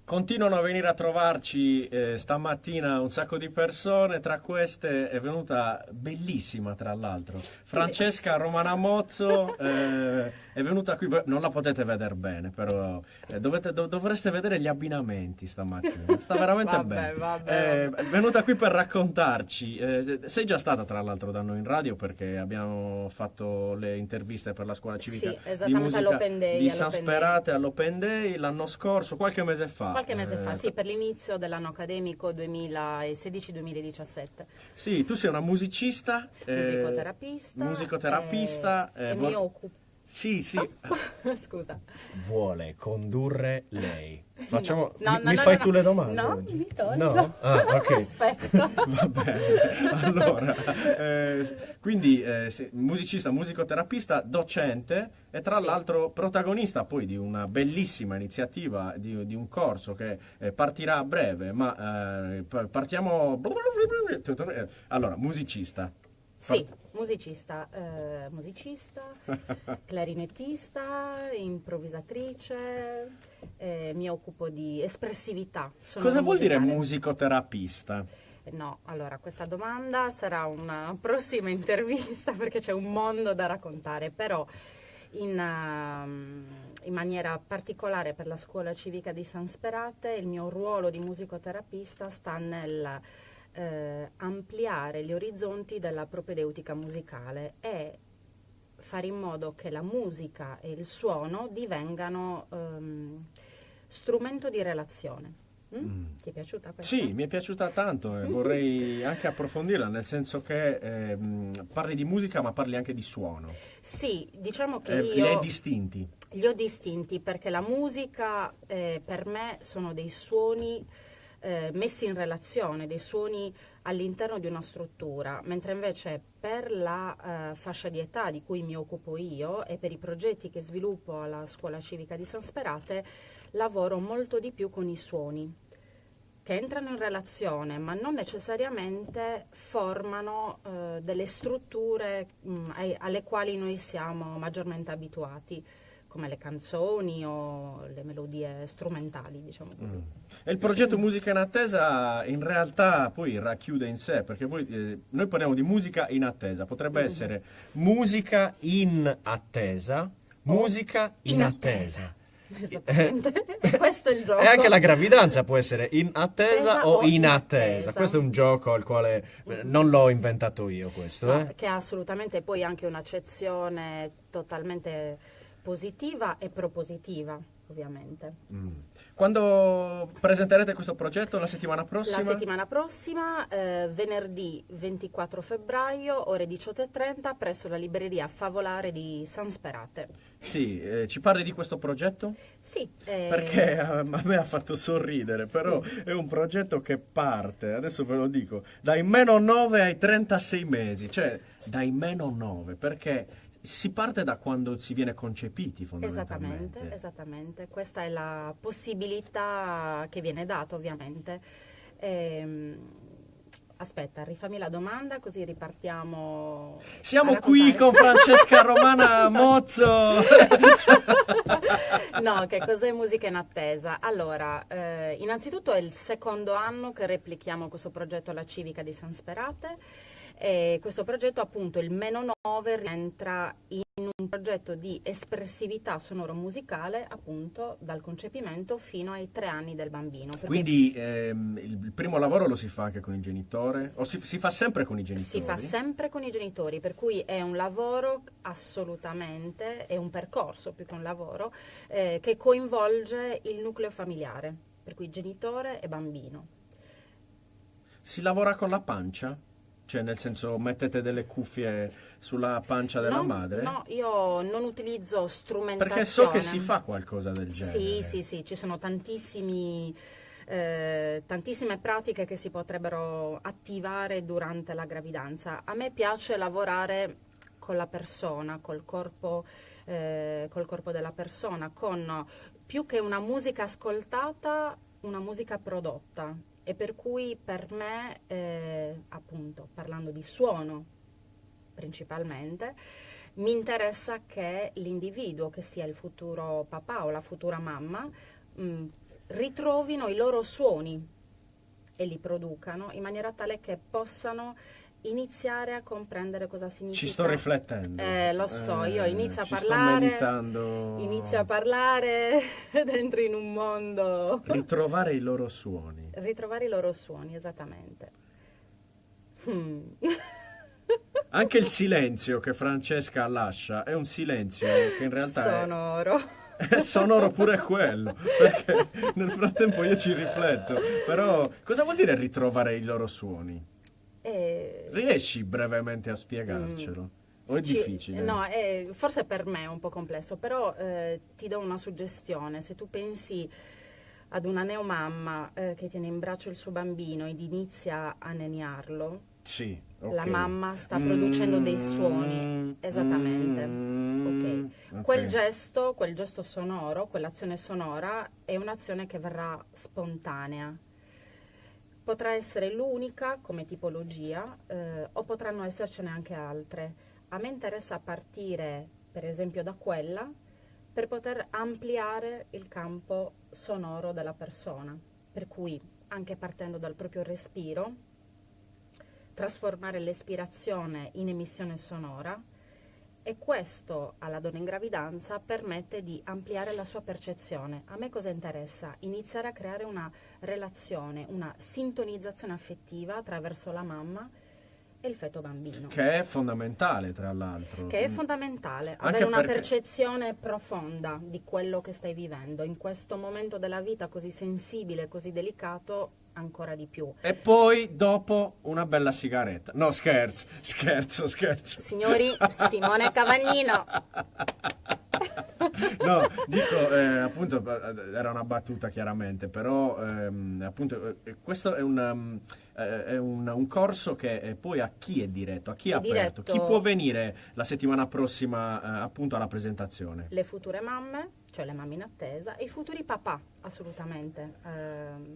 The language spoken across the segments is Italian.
Continuano a venire a trovarci stamattina un sacco di persone, tra queste è venuta bellissima tra l'altro Francesca Romana Mozzo, è venuta qui, non la potete vedere bene, però dovreste vedere gli abbinamenti stamattina, sta veramente bene. Vabbè. È venuta qui per raccontarci, sei già stata tra l'altro da noi in radio perché abbiamo fatto le interviste per la scuola civica Sì, di esattamente musica all'Open Day. di San Sperate all'Open Day l'anno scorso, qualche mese fa. Qualche mese fa, sì, per l'inizio dell'anno accademico 2016-2017. Sì, tu sei una musicista, Musicoterapista. E mi occupo. Sì, sì. Scusa. Vuole condurre lei. Facciamo, No, mi fai tu le domande? No, oggi? mi tolgo. No? Ah, ok. Aspetta. Va bene. Allora, quindi sì, musicista, musicoterapista, docente e tra Sì. l'altro protagonista poi di una bellissima iniziativa, di un corso che partirà a breve, ma partiamo... Allora, musicista. Sì, musicista, clarinettista, improvvisatrice, mi occupo di espressività. Cosa vuol dire musicale. musicoterapista? No, allora questa domanda sarà una prossima intervista perché c'è un mondo da raccontare, però in maniera particolare per la scuola civica di San Sperate il mio ruolo di musicoterapista sta nel ampliare gli orizzonti della propedeutica musicale e fare in modo che la musica e il suono divengano strumento di relazione. Ti è piaciuta questa? Sì, mi è piaciuta tanto e vorrei anche approfondirla, nel senso che parli di musica ma parli anche di suono. Sì, diciamo che Li hai distinti. li ho distinti perché la musica per me sono dei suoni messi in relazione, dei suoni all'interno di una struttura, mentre invece per la fascia di età di cui mi occupo io e per i progetti che sviluppo alla scuola civica di San Sperate lavoro molto di più con i suoni che entrano in relazione ma non necessariamente formano delle strutture alle quali noi siamo maggiormente abituati, come le canzoni o le melodie strumentali, diciamo così. E il progetto Musica in Attesa in realtà poi racchiude in sé, perché noi parliamo di musica in attesa, potrebbe essere musica in attesa, musica in attesa. Esattamente, e questo è il gioco. E anche la gravidanza può essere in attesa o in attesa. attesa. Questo è un gioco al quale non l'ho inventato io questo. No, che ha assolutamente poi anche un'accezione totalmente positiva e propositiva, ovviamente. Quando presenterete questo progetto? La settimana prossima? La settimana prossima, venerdì 24 febbraio, ore 18:30, presso la libreria Favolare di San Sperate. Sì, ci parli di questo progetto? Sì. Perché a me ha fatto sorridere, però è un progetto che parte, adesso ve lo dico, dai -9 ai 36 mesi, cioè dai -9, perché si parte da quando si viene concepiti fondamentalmente. Esattamente. Questa è la possibilità che viene data, ovviamente. Aspetta, rifammi la domanda così ripartiamo. Siamo qui con Francesca Romana Mozzo. No, che cos'è Musica in Attesa? Allora, innanzitutto è il secondo anno che replichiamo questo progetto alla Civica di San Sperate. E questo progetto, appunto, il -9, rientra in un progetto di espressività sonoro-musicale, appunto, dal concepimento fino ai 3 anni del bambino. Quindi il primo lavoro lo si fa anche con il genitore? O si fa sempre con i genitori? Si fa sempre con i genitori, per cui è un lavoro assolutamente, è un percorso più che un lavoro, che coinvolge il nucleo familiare, per cui genitore e bambino. Si lavora con la pancia? Cioè, nel senso, mettete delle cuffie sulla pancia della madre? No, io non utilizzo strumentazione. Perché so che si fa qualcosa del genere. Sì, ci sono tantissime pratiche che si potrebbero attivare durante la gravidanza. A me piace lavorare con la persona, col corpo della persona, con più che una musica ascoltata, una musica prodotta. E per cui per me, appunto, parlando di suono principalmente, mi interessa che l'individuo, che sia il futuro papà o la futura mamma, ritrovino i loro suoni e li producano in maniera tale che possano iniziare a comprendere cosa significa. Ci sto riflettendo. Lo so, io inizio a ci parlare. Sto meditando. Inizio a parlare dentro in un mondo. Ritrovare i loro suoni. Ritrovare i loro suoni, esattamente. Anche il silenzio che Francesca lascia è un silenzio che in realtà sonoro. È sonoro pure quello, perché nel frattempo io ci rifletto. Però cosa vuol dire ritrovare i loro suoni? Riesci brevemente a spiegarcelo? O è difficile? No, forse per me è un po' complesso, però ti do una suggestione. Se tu pensi ad una neomamma che tiene in braccio il suo bambino ed inizia a neniarlo, sì, okay. La mamma sta producendo dei suoni, esattamente. Okay. Quel gesto sonoro, quell'azione sonora è un'azione che verrà spontanea. Potrà essere l'unica come tipologia o potranno essercene anche altre. A me interessa partire, per esempio, da quella per poter ampliare il campo sonoro della persona. Per cui, anche partendo dal proprio respiro, trasformare l'espirazione in emissione sonora, e questo alla donna in gravidanza permette di ampliare la sua percezione. A me cosa interessa? Iniziare a creare una relazione, una sintonizzazione affettiva attraverso la mamma e il feto bambino. Che è fondamentale, tra l'altro. Che è fondamentale, avere una percezione profonda di quello che stai vivendo. In questo momento della vita così sensibile, così delicato, ancora di più. E poi dopo una bella sigaretta. No, scherzo. Signori, Simone Cavagnino. No, dico, appunto, era una battuta chiaramente, però appunto questo è un corso che poi a chi è diretto, a chi è aperto, chi può venire la settimana prossima appunto alla presentazione? Le future mamme, cioè le mamme in attesa, e i futuri papà, assolutamente.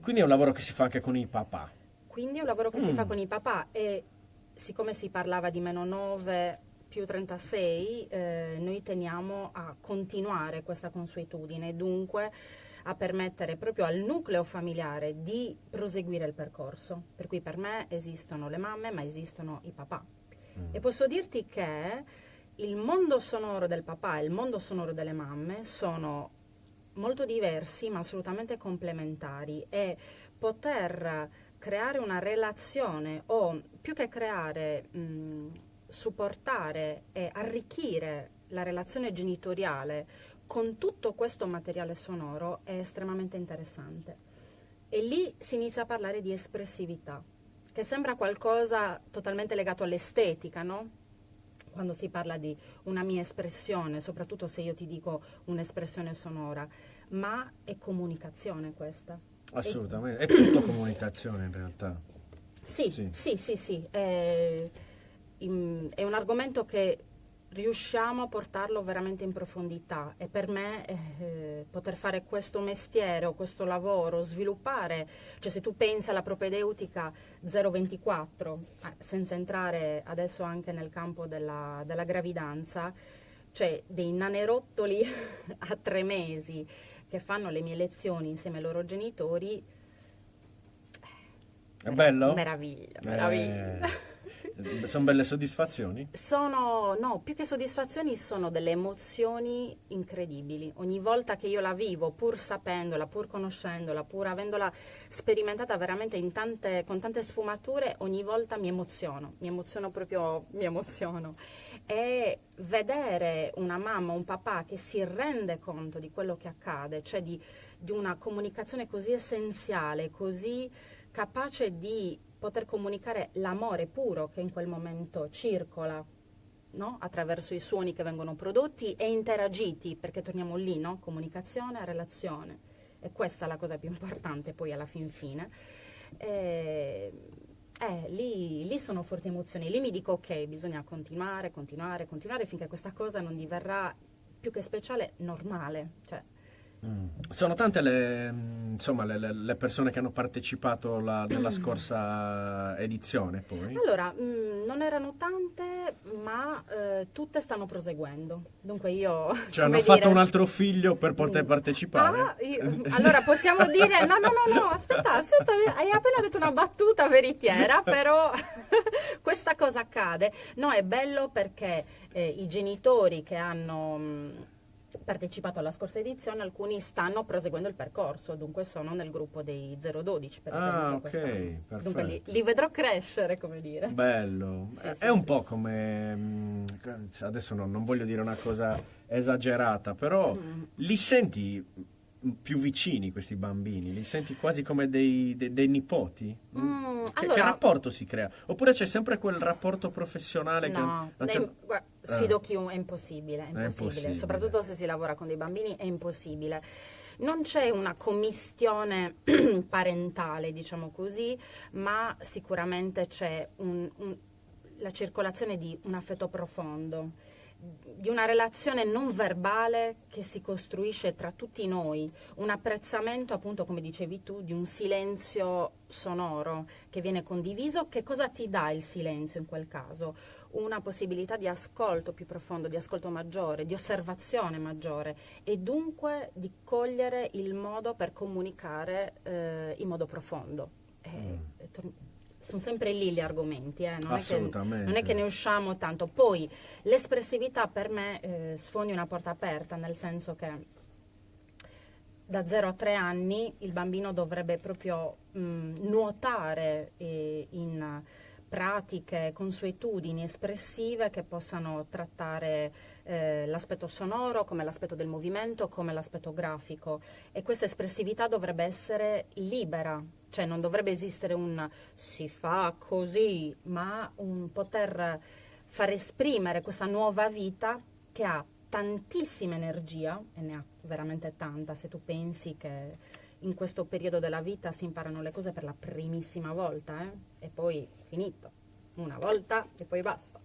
Quindi è un lavoro che si fa anche con i papà? Quindi è un lavoro che si fa con i papà, e siccome si parlava di -9 più 36, noi teniamo a continuare questa consuetudine, dunque a permettere proprio al nucleo familiare di proseguire il percorso. Per cui per me esistono le mamme, ma esistono i papà. E posso dirti che il mondo sonoro del papà e il mondo sonoro delle mamme sono molto diversi, ma assolutamente complementari, e poter creare una relazione, o più che creare, supportare e arricchire la relazione genitoriale con tutto questo materiale sonoro è estremamente interessante. E lì si inizia a parlare di espressività, che sembra qualcosa totalmente legato all'estetica, no? Quando si parla di una mia espressione, soprattutto se io ti dico un'espressione sonora, ma è comunicazione questa. Assolutamente, è tutto comunicazione in realtà. Sì. È un argomento che riusciamo a portarlo veramente in profondità, e per me poter fare questo mestiere o questo lavoro, sviluppare, cioè se tu pensi alla propedeutica 024, senza entrare adesso anche nel campo della gravidanza, cioè dei nanerottoli a 3 mesi che fanno le mie lezioni insieme ai loro genitori. È bello? Meraviglia. Sono belle soddisfazioni? No, più che soddisfazioni sono delle emozioni incredibili. Ogni volta che io la vivo, pur sapendola, pur conoscendola, pur avendola sperimentata veramente con tante sfumature, ogni volta mi emoziono. E vedere una mamma, un papà che si rende conto di quello che accade, cioè di una comunicazione così essenziale, così capace di poter comunicare l'amore puro che in quel momento circola, no? Attraverso i suoni che vengono prodotti e interagiti, perché torniamo lì, no? Comunicazione, relazione, e questa è la cosa più importante poi alla fin fine. Lì sono forti emozioni, lì mi dico ok, bisogna continuare finché questa cosa non diverrà più che speciale, normale, cioè Sono tante le persone che hanno partecipato nella scorsa edizione, poi? Allora, non erano tante, ma tutte stanno proseguendo. Dunque io... Cioè hanno come fatto dire, un altro figlio per poter partecipare? allora possiamo dire... No, aspetta, hai appena detto una battuta veritiera, però questa cosa accade. No, è bello perché i genitori che hanno partecipato alla scorsa edizione, alcuni stanno proseguendo il percorso, dunque sono nel gruppo dei 012 per esempio. Ok, perfetto. Dunque li vedrò crescere, come dire. Bello, Sì, è sì, un sì. po' come, adesso non voglio dire una cosa esagerata, però li senti più vicini questi bambini, li senti quasi come dei nipoti? Che Allora, rapporto si crea? Oppure c'è sempre quel rapporto professionale che... no, non c'è- sfido chiunque, è impossibile, È impossibile. soprattutto se si lavora con dei bambini è impossibile. Non c'è una commistione parentale, diciamo così, ma sicuramente c'è la circolazione di un affetto profondo, di una relazione non verbale che si costruisce tra tutti noi, un apprezzamento, appunto, come dicevi tu, di un silenzio sonoro che viene condiviso. Che cosa ti dà il silenzio in quel caso? Una possibilità di ascolto più profondo, di ascolto maggiore, di osservazione maggiore e dunque di cogliere il modo per comunicare in modo profondo. Sono sempre lì gli argomenti, Assolutamente. non è che ne usciamo tanto. Poi l'espressività per me sfondi una porta aperta, nel senso che da 0 a 3 anni il bambino dovrebbe proprio nuotare in pratiche, consuetudini espressive che possano trattare l'aspetto sonoro come l'aspetto del movimento, come l'aspetto grafico, e questa espressività dovrebbe essere libera, cioè non dovrebbe esistere un si fa così, ma un poter far esprimere questa nuova vita che ha tantissima energia, e ne ha veramente tanta, se tu pensi che in questo periodo della vita si imparano le cose per la primissima volta, e poi finito, una volta e poi basta.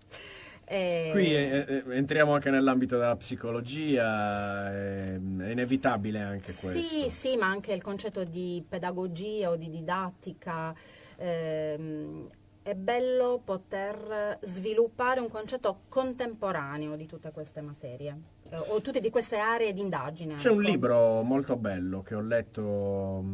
Qui entriamo anche nell'ambito della psicologia, è inevitabile anche questo. Sì, ma anche il concetto di pedagogia o di didattica. È bello poter sviluppare un concetto contemporaneo di tutte queste materie, o tutte di queste aree di indagine. C'è un ecco. libro molto bello che ho letto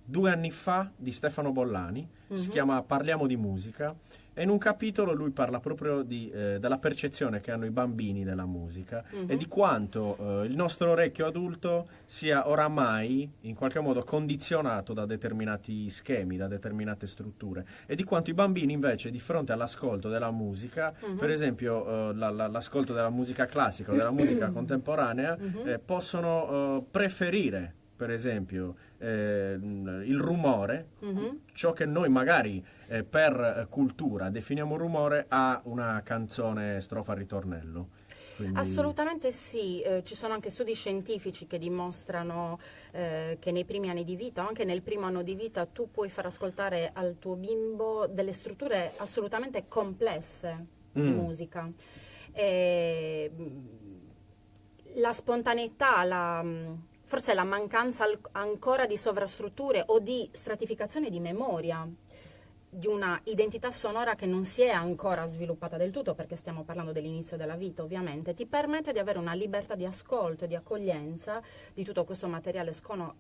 2 anni fa di Stefano Bollani, si chiama Parliamo di musica, e in un capitolo lui parla proprio della percezione che hanno i bambini della musica e di quanto il nostro orecchio adulto sia oramai in qualche modo condizionato da determinati schemi, da determinate strutture, e di quanto i bambini invece di fronte all'ascolto della musica, per esempio l'ascolto della musica classica o della musica contemporanea, possono preferire per esempio il rumore, ciò che noi magari per cultura definiamo rumore, a una canzone strofa ritornello. Quindi... Assolutamente sì, ci sono anche studi scientifici che dimostrano che nei primi anni di vita, o anche nel primo anno di vita, tu puoi far ascoltare al tuo bimbo delle strutture assolutamente complesse di musica. La spontaneità, forse la mancanza ancora di sovrastrutture o di stratificazione di memoria, di una identità sonora che non si è ancora sviluppata del tutto, perché stiamo parlando dell'inizio della vita ovviamente, ti permette di avere una libertà di ascolto e di accoglienza di tutto questo materiale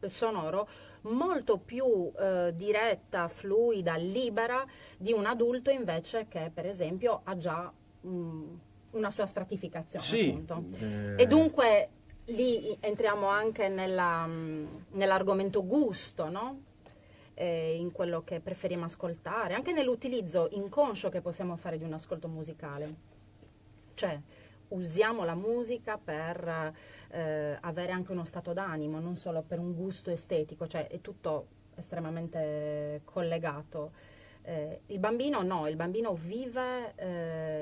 sonoro molto più diretta, fluida, libera di un adulto invece che per esempio ha già una sua stratificazione, sì, appunto. E dunque lì entriamo anche nell'argomento gusto, no? In quello che preferiamo ascoltare, anche nell'utilizzo inconscio che possiamo fare di un ascolto musicale. Cioè, usiamo la musica per avere anche uno stato d'animo, non solo per un gusto estetico, cioè è tutto estremamente collegato. Il bambino no, il bambino vive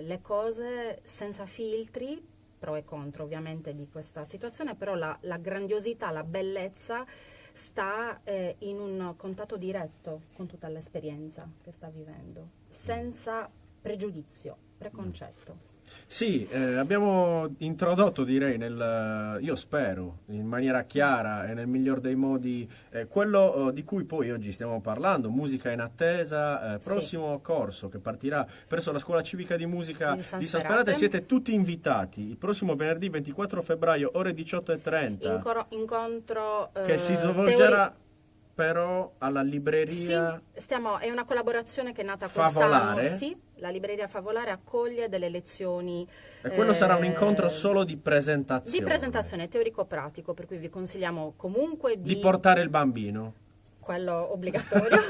le cose senza filtri, pro e contro ovviamente di questa situazione, però la grandiosità, la bellezza sta in un contatto diretto con tutta l'esperienza che sta vivendo, senza pregiudizio, preconcetto. Sì, abbiamo introdotto, direi, io spero, in maniera chiara e nel miglior dei modi, quello di cui poi oggi stiamo parlando, musica in attesa, Sì. prossimo corso che partirà presso la Scuola Civica di Musica Di San di San Sperate. Sperate. Siete tutti invitati il prossimo venerdì 24 febbraio, ore 18:30, Incontro che si svolgerà però alla libreria... Sì, è una collaborazione che è nata Favolare? quest'anno. Sì, la libreria Favolare accoglie delle lezioni. E quello sarà un eh, incontro solo di presentazione. Di presentazione teorico-pratico, per cui vi consigliamo comunque Di portare il bambino. quello obbligatorio.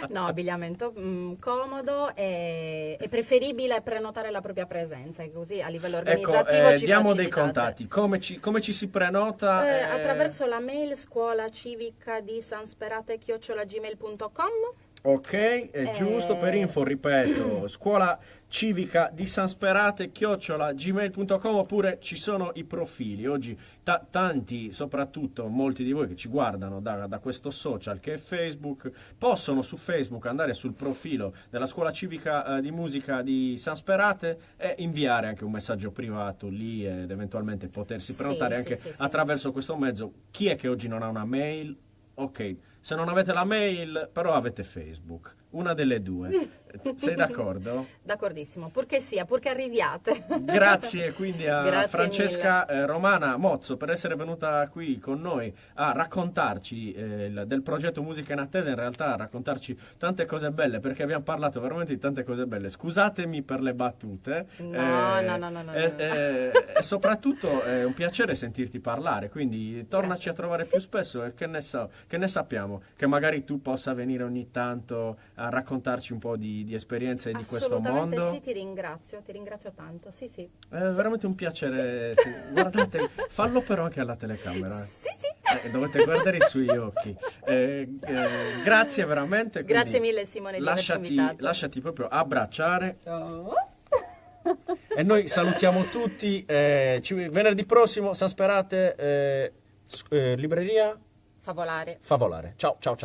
No, abbigliamento comodo e preferibile prenotare la propria presenza, e così a livello organizzativo Ecco, ci diamo dei facilitate. contatti. Come ci si prenota? Attraverso la mail scuola civica di sanSperate@gmail.com. Ok, è giusto. Per info, ripeto, scuola civica di San Sperate @gmail.com, oppure ci sono i profili. Oggi tanti, soprattutto molti di voi che ci guardano da questo social che è Facebook, possono su Facebook andare sul profilo della scuola civica di musica di San Sperate e inviare anche un messaggio privato lì ed eventualmente potersi prenotare anche sì. attraverso questo mezzo. Chi è che oggi non ha una mail? Ok, se non avete la mail, però avete Facebook. Una delle due. Sei d'accordo? D'accordissimo, purché arriviate. Grazie quindi a Grazie Francesca Romana Mozzo per essere venuta qui con noi a raccontarci del progetto Musica in Attesa, in realtà a raccontarci tante cose belle, perché abbiamo parlato veramente di tante cose belle. Scusatemi per le battute. No. E soprattutto è un piacere sentirti parlare, quindi tornaci a trovare più spesso e che ne sappiamo, che magari tu possa venire ogni tanto a raccontarci un po' di esperienze di questo Assolutamente mondo. sì, ti ringrazio tanto, sì. È veramente un piacere. Sì. Guardate, fallo però anche alla telecamera. Sì. Dovete guardare i suoi occhi. Grazie veramente. Grazie mille Simone di averci invitato. Lasciati proprio abbracciare. Ciao. E noi salutiamo tutti. Venerdì prossimo, San Sperate, libreria Favolare. Favolare. Ciao. Ciao.